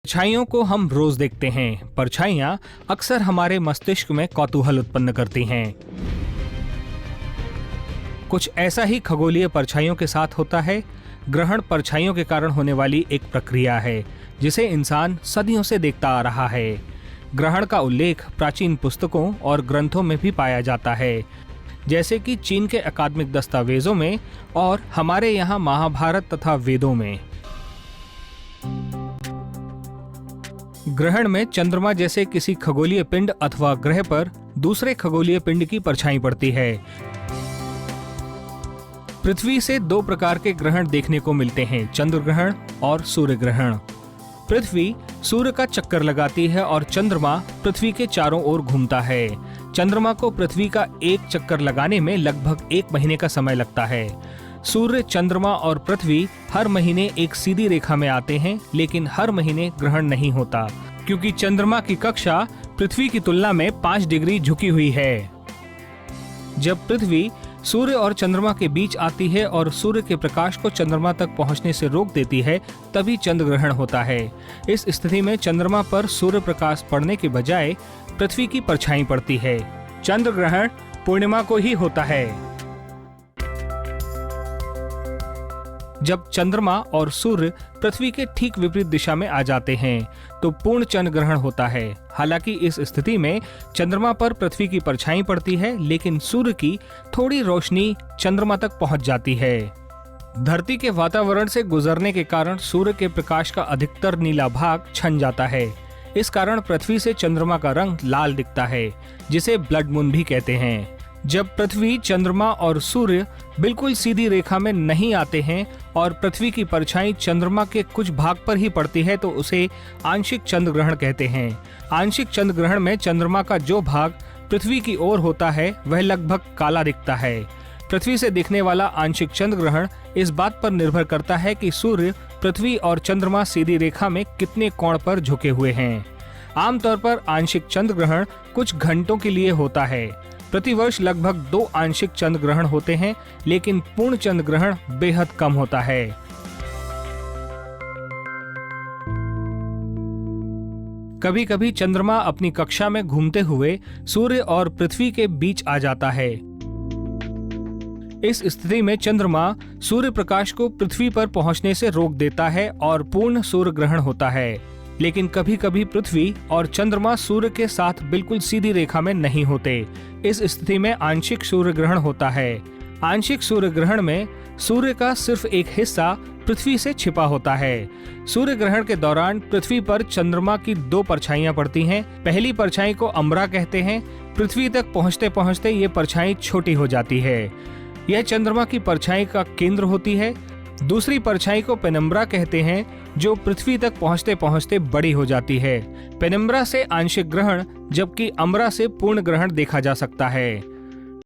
परछाइयों को हम रोज देखते हैं। परछाइयां अक्सर हमारे मस्तिष्क में कौतूहल उत्पन्न करती हैं। कुछ ऐसा ही खगोलीय परछाइयों के साथ होता है। ग्रहण परछाइयों के कारण होने वाली एक प्रक्रिया है जिसे इंसान सदियों से देखता आ रहा है। ग्रहण का उल्लेख प्राचीन पुस्तकों और ग्रंथों में भी पाया जाता है, जैसे कि चीन के अकादमिक दस्तावेजों में और हमारे यहाँ महाभारत तथा वेदों में। ग्रहण में चंद्रमा जैसे किसी खगोलीय पिंड अथवा ग्रह पर दूसरे खगोलीय पिंड की परछाई पड़ती है। पृथ्वी से दो प्रकार के ग्रहण देखने को मिलते हैं, चंद्र ग्रहण और सूर्य ग्रहण। पृथ्वी सूर्य का चक्कर लगाती है और चंद्रमा पृथ्वी के चारों ओर घूमता है। चंद्रमा को पृथ्वी का एक चक्कर लगाने में लगभग 1 महीने का समय लगता है। सूर्य, चंद्रमा और पृथ्वी हर महीने एक सीधी रेखा में आते हैं, लेकिन हर महीने ग्रहण नहीं होता क्योंकि चंद्रमा की कक्षा पृथ्वी की तुलना में 5 डिग्री झुकी हुई है। जब पृथ्वी सूर्य और चंद्रमा के बीच आती है और सूर्य के प्रकाश को चंद्रमा तक पहुंचने से रोक देती है, तभी चंद्र ग्रहण होता है। इस स्थिति में चंद्रमा पर सूर्य प्रकाश पड़ने के बजाय पृथ्वी की परछाई पड़ती है। चंद्र ग्रहण पूर्णिमा को ही होता है। जब चंद्रमा और सूर्य पृथ्वी के ठीक विपरीत दिशा में आ जाते हैं तो पूर्ण चंद्र ग्रहण होता है। हालांकि इस स्थिति में चंद्रमा पर पृथ्वी की परछाई पड़ती है, लेकिन सूर्य की थोड़ी रोशनी चंद्रमा तक पहुंच जाती है। धरती के वातावरण से गुजरने के कारण सूर्य के प्रकाश का अधिकतर नीला भाग छन जाता है। इस कारण पृथ्वी से चंद्रमा का रंग लाल दिखता है, जिसे ब्लड मून भी कहते हैं। जब पृथ्वी, चंद्रमा और सूर्य बिल्कुल सीधी रेखा में नहीं आते हैं और पृथ्वी की परछाई चंद्रमा के कुछ भाग पर ही पड़ती है तो उसे आंशिक चंद्र ग्रहण कहते हैं। आंशिक चंद्र ग्रहण में चंद्रमा का जो भाग पृथ्वी की ओर होता है वह लगभग काला दिखता है। पृथ्वी से दिखने वाला आंशिक चंद्र ग्रहण इस बात पर निर्भर करता है कि सूर्य, पृथ्वी और चंद्रमा सीधी रेखा में कितने कोण पर झुके हुए हैं। आमतौर पर आंशिक चंद्र ग्रहण कुछ घंटों के लिए होता है। प्रतिवर्ष लगभग 2 आंशिक चंद्र ग्रहण होते हैं, लेकिन पूर्ण चंद्र ग्रहण बेहद कम होता है। कभी कभी चंद्रमा अपनी कक्षा में घूमते हुए सूर्य और पृथ्वी के बीच आ जाता है। इस स्थिति में चंद्रमा सूर्य प्रकाश को पृथ्वी पर पहुंचने से रोक देता है और पूर्ण सूर्य ग्रहण होता है। लेकिन कभी कभी पृथ्वी और चंद्रमा सूर्य के साथ बिल्कुल सीधी रेखा में नहीं होते। इस स्थिति में आंशिक सूर्य ग्रहण होता है। आंशिक सूर्य ग्रहण में सूर्य का सिर्फ एक हिस्सा पृथ्वी से छिपा होता है। सूर्य ग्रहण के दौरान पृथ्वी पर चंद्रमा की 2 परछाइयां पड़ती हैं। पहली परछाई को अम्बरा कहते हैं। पृथ्वी तक पहुंचते पहुंचते ये परछाई छोटी हो जाती है। यह चंद्रमा की परछाई का केंद्र होती है। दूसरी परछाई को पेनम्ब्रा कहते हैं, जो पृथ्वी तक पहुंचते पहुंचते बड़ी हो जाती है। पेनम्ब्रा से आंशिक ग्रहण जबकि अम्बरा से पूर्ण ग्रहण देखा जा सकता है।